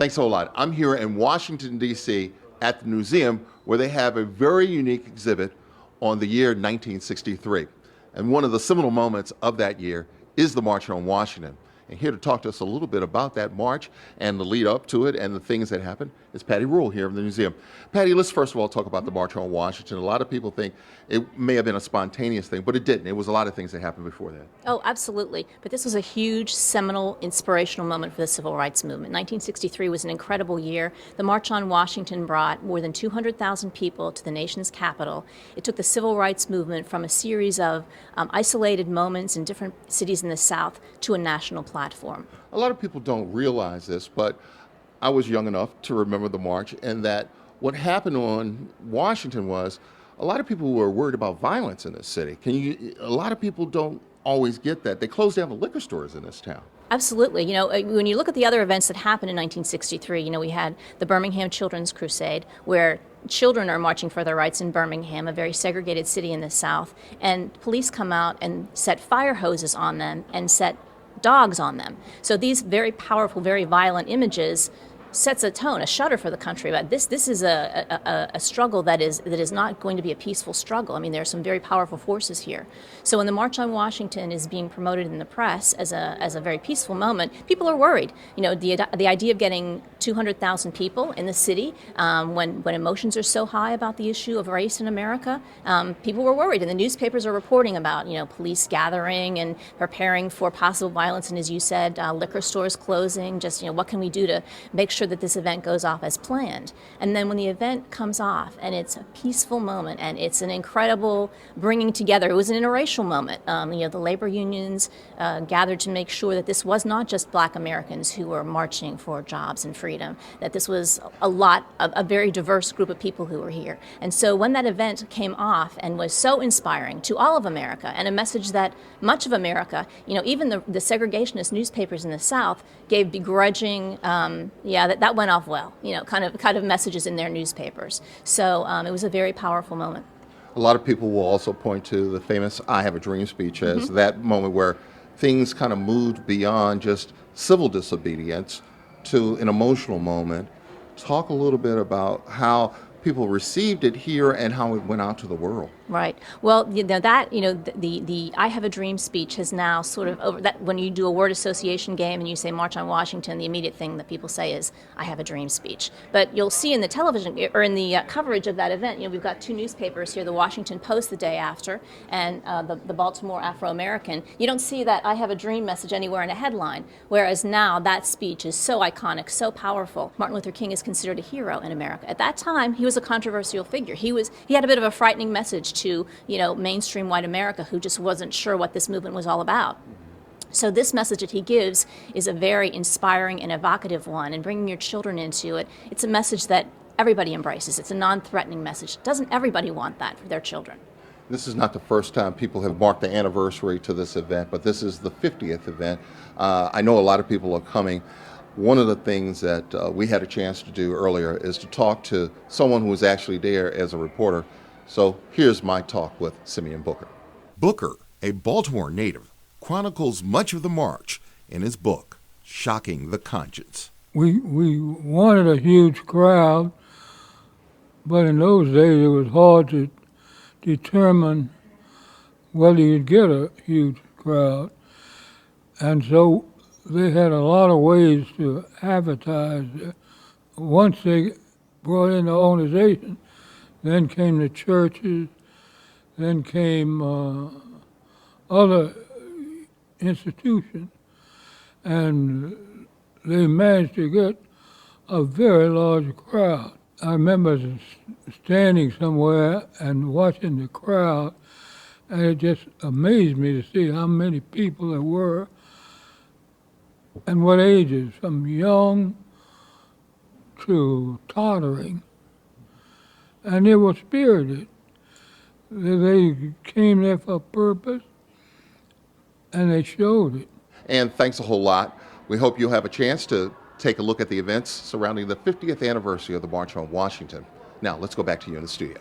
Thanks a whole lot. I'm here in Washington, D.C. at the Newseum, where they have a very unique exhibit on the year 1963. And one of the seminal moments of that year is the March on Washington. And here to talk to us a little bit about that march and the lead up to it and the things that happened is Patty Rule here in the Newseum. Patty, let's first of all talk about the March on Washington. A lot of people think it may have been a spontaneous thing, but it didn't. It was a lot of things that happened before that. Oh, absolutely. But this was a huge, seminal, inspirational moment for the civil rights movement. 1963 was an incredible year. The March on Washington brought more than 200,000 people to the nation's capital. It took the civil rights movement from a series of isolated moments in different cities in the South to a national platform. A lot of people don't realize this, but I was young enough to remember the march, and that what happened on Washington was a lot of people were worried about violence in this city. A lot of people don't always get that. They closed down the liquor stores in this town. Absolutely. You know, when you look at the other events that happened in 1963, we had the Birmingham Children's Crusade, where children are marching for their rights in Birmingham, a very segregated city in the South, and police come out and set fire hoses on them and set dogs on them. So these very powerful, very violent images sets a tone, a shudder for the country. But this is a struggle that is not going to be a peaceful struggle. I mean, there are some very powerful forces here. So when the March on Washington is being promoted in the press as a very peaceful moment, people are worried. You know, the idea of getting 200,000 people in the city when emotions are so high about the issue of race in America, people were worried, and the newspapers are reporting about police gathering and preparing for possible violence. And as you said, liquor stores closing. Just what can we do to make sure that this event goes off as planned? And then when the event comes off and it's a peaceful moment and it's an incredible bringing together, it was an interracial moment. The labor unions gathered to make sure that this was not just Black Americans who were marching for jobs and freedom, that this was a very diverse group of people who were here. And so when that event came off and was so inspiring to all of America, and a message that much of America, even the segregationist newspapers in the South gave begrudging, that went off well, kind of messages in their newspapers. So it was a very powerful moment. A lot of people will also point to the famous I Have a Dream speech as that moment where things kind of moved beyond just civil disobedience to an emotional moment. Talk a little bit about how people received it here and how it went out to the world. Right. Well, the I Have a Dream speech has now sort of over that. When you do a word association game and you say March on Washington, the immediate thing that people say is I Have a Dream speech. But you'll see in the television or in the coverage of that event, we've got two newspapers here, the Washington Post the day after and the Baltimore Afro-American. You don't see that I Have a Dream message anywhere in a headline, whereas now that speech is so iconic, so powerful. Martin Luther King is considered a hero in America. At that time, he was a controversial figure. He had a bit of a frightening message to mainstream white America, who just wasn't sure what this movement was all about. So this message that he gives is a very inspiring and evocative one, and bringing your children into it, it's a message that everybody embraces. It's a non-threatening message. Doesn't everybody want that for their children? This is not the first time people have marked the anniversary to this event, but this is the 50th event. I know a lot of people are coming. One of the things that we had a chance to do earlier is to talk to someone who was actually there as a reporter. So here's my talk with Simeon Booker. Booker, a Baltimore native, chronicles much of the march in his book, Shocking the Conscience. We wanted a huge crowd, but in those days it was hard to determine whether you'd get a huge crowd. And so they had a lot of ways to advertise. Once they brought in the organization, then came the churches, then came other institutions, and they managed to get a very large crowd. I remember standing somewhere and watching the crowd, and it just amazed me to see how many people there were and what ages, from young to tottering. And they were spirited. They came there for a purpose, and they showed it. And thanks a whole lot. We hope you'll have a chance to take a look at the events surrounding the 50th anniversary of the March on Washington. Now, let's go back to you in the studio.